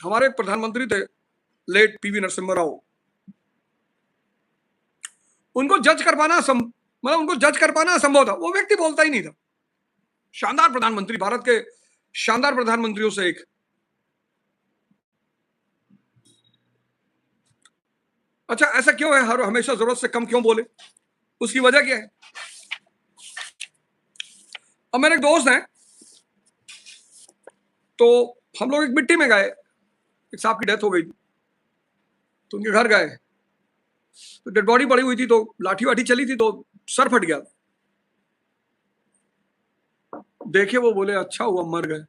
हमारे एक प्रधानमंत्री थे, लेट पीवी नरसिम्हा राव। उनको जज कर पाना मतलब उनको जज कर पाना असंभव था। वो व्यक्ति बोलता ही नहीं था। शानदार प्रधानमंत्री, भारत के शानदार प्रधानमंत्रियों से एक। अच्छा, ऐसा क्यों है? हर हमेशा जरूरत से कम क्यों बोले? उसकी वजह क्या है? अब मेरे एक दोस्त हैं, तो हम लोग एक मिट्टी में गए, एक साहब की डेथ हो गई थी, तो उनके घर गए, तो डेड बॉडी पड़ी हुई थी, तो लाठी वाठी चली थी, तो सर फट गया। देखे वो, बोले अच्छा हुआ मर गए,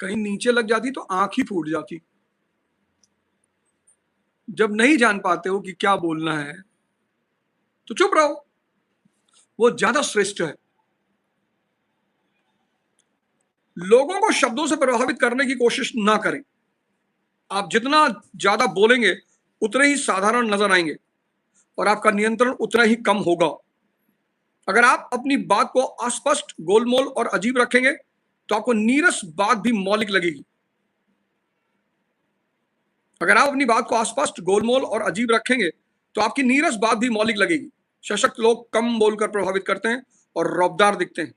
कहीं नीचे लग जाती तो आंख ही फूट जाती। जब नहीं जान पाते हो कि क्या बोलना है तो चुप रहो, वो ज्यादा श्रेष्ठ है। लोगों को शब्दों से प्रभावित करने की कोशिश ना करें। आप जितना ज्यादा बोलेंगे उतने ही साधारण नजर आएंगे और आपका नियंत्रण उतना ही कम होगा। अगर आप अपनी बात को अस्पष्ट, गोलमोल और अजीब रखेंगे तो आपको नीरस बात भी मौलिक लगेगी। अगर आप अपनी बात को अस्पष्ट, गोलमोल और अजीब रखेंगे तो आपकी नीरस बात भी मौलिक लगेगी। सशक्त लोग कम बोलकर प्रभावित करते हैं और रौबदार दिखते हैं।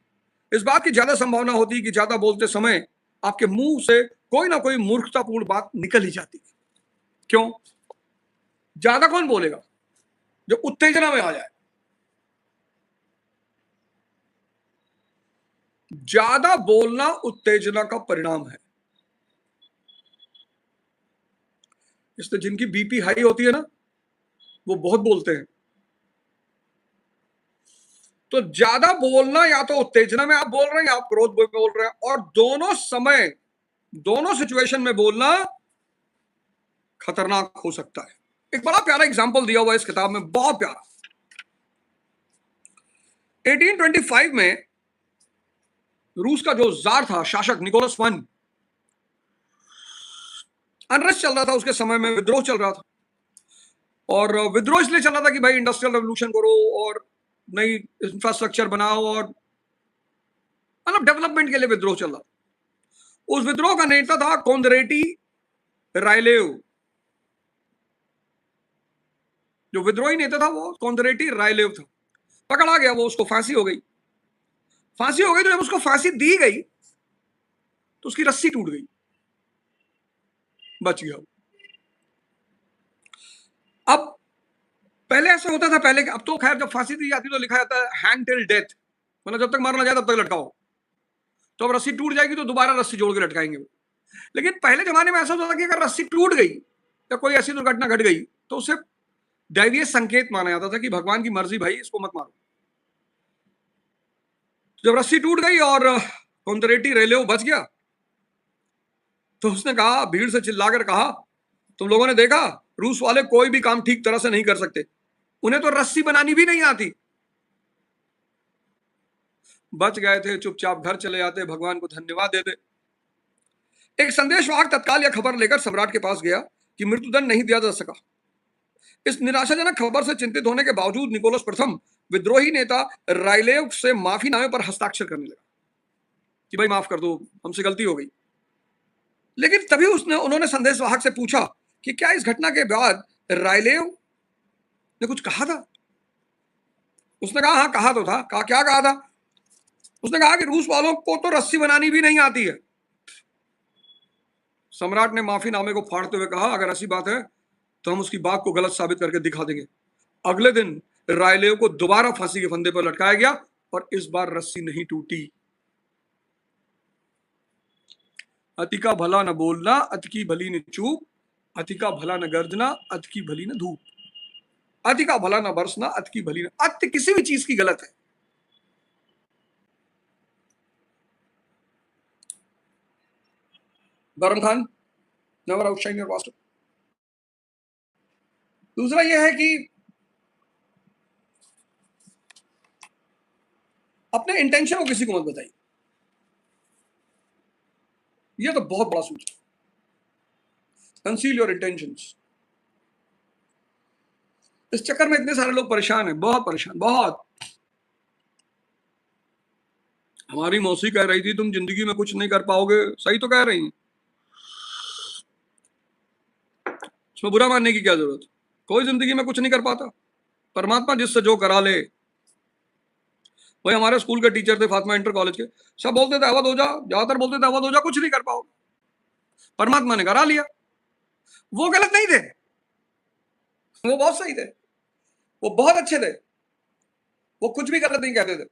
इस बात की ज्यादा संभावना होती है कि ज्यादा बोलते समय आपके मुंह से कोई ना कोई मूर्खतापूर्ण बात निकल ही जाती है। क्यों? ज्यादा कौन बोलेगा? जो उत्तेजना में आ जाए। ज्यादा बोलना उत्तेजना का परिणाम है। इसलिए जिनकी बीपी हाई होती है ना, वो बहुत बोलते हैं। तो ज्यादा बोलना, या तो उत्तेजना में आप बोल रहे हैं या आप क्रोध में बोल रहे हैं, और दोनों समय, दोनों सिचुएशन में बोलना खतरनाक हो सकता है। एक बड़ा प्यारा एग्जाम्पल दिया हुआ है इस किताब में, बहुत प्यारा। 1825 में रूस का जो जार था, शासक निकोलस वन, अनरेस्ट चल रहा था उसके समय में, विद्रोह चल रहा था। और विद्रोह इसलिए चल रहा था कि भाई इंडस्ट्रियल रेवोल्यूशन करो और नई इंफ्रास्ट्रक्चर बनाओ, और मतलब डेवलपमेंट के लिए विद्रोह चल रहा था। उस विद्रोह का नेता था कोंदरेटी रायलेव। जो विद्रोही नेता था वो कोंदरेटी रायलेव था। पकड़ा गया वो, उसको फांसी हो गई। फांसी हो गई तो जब उसको फांसी दी गई तो उसकी रस्सी टूट गई, बच गया। अब पहले ऐसा होता था, पहले, अब तो खैर जब फांसी दी जाती तो लिखा जाता है हैंग टिल डेथ, मतलब जब तक मारना जाए तब तक लटकाओ। तो अब रस्सी टूट जाएगी तो दोबारा रस्सी जोड़ के लटकाएंगे। लेकिन पहले जमाने में ऐसा होता था कि अगर रस्सी टूट गई या कोई ऐसी दुर्घटना घट गई तो उसे दैवीय संकेत माना जाता था कि भगवान की मर्जी, भाई इसको मत मारो। जब रस्सी टूट गई और कोंदरेटी रेलेव बच गया तो उसने कहा, भीड़ से चिल्लाकर कहा, तुम लोगों ने देखा, रूस वाले कोई भी काम ठीक तरह से नहीं कर सकते, उन्हें तो रस्सी बनानी भी नहीं आती। बच गए थे, चुपचाप घर चले जाते, भगवान को धन्यवाद देते। एक संदेशवाहक तत्काल यह खबर लेकर सम्राट के पास गया कि मृत्युदंड नहीं दिया जा सका। इस निराशाजनक खबर से चिंतित होने के बावजूद निकोलस प्रथम विद्रोही नेता रायलेव से माफीनामे पर हस्ताक्षर करने लगा कि भाई माफ कर दो, हमसे गलती हो गई। लेकिन तभी उन्होंने संदेशवाहक से पूछा कि क्या इस घटना के बाद रायलेव ने कुछ कहा था? उसने कहा, हाँ कहा तो था। कहा, क्या कहा था? उसने कहा कि रूस वालों को तो रस्सी बनानी भी नहीं आती है। सम्राट ने माफीनामे को फाड़ते हुए कहा, अगर ऐसी बात है तो हम उसकी बात को गलत साबित करके दिखा देंगे। अगले दिन रायलेव को दोबारा फांसी के फंदे पर लटकाया गया और इस बार रस्सी नहीं टूटी। अति का भला न बोलना, अति की भली न चूप, अति का भला न गर्जना, अति की भली न धूप, अति का भला न बरसना, अति की भली न। अति किसी भी चीज की गलत है। Bairam Khan, never outshine your master. दूसरा यह है कि अपने इंटेंशन को किसी को मत बताइए। यह तो बहुत बड़ा सूत्र। Conceal your intentions. इस चक्कर में इतने सारे लोग परेशान हैं, बहुत परेशान, बहुत। हमारी मौसी कह रही थी तुम जिंदगी में कुछ नहीं कर पाओगे, सही तो कह रही हैं। इसमें बुरा मानने की क्या जरूरत? कोई जिंदगी में कुछ नहीं कर पाता, परमात्मा जिससे जो करा ले। वही हमारे स्कूल के टीचर थे, फातिमा इंटर कॉलेज के, सब बोलते थे अवध हो जा, ज्यादातर बोलते थे अवध हो जा, कुछ नहीं कर पाओ। परमात्मा ने करा लिया। वो गलत नहीं थे, वो बहुत सही थे, वो बहुत अच्छे थे, वो कुछ भी गलत नहीं कहते थे।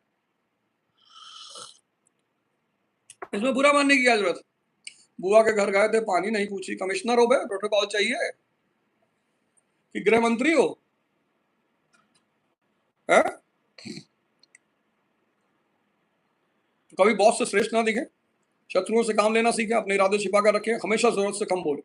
इसमें बुरा मानने की क्या जरूरत? बुआ के घर गए थे, पानी नहीं पूछी, कमिश्नर हो गए, प्रोटोकॉल चाहिए कि गृह मंत्री हो? है? कभी बॉस से श्रेष्ठ ना दिखे, शत्रुओं से काम लेना सीखे, अपने इरादे छिपा कर रखे, हमेशा जरूरत से कम बोले।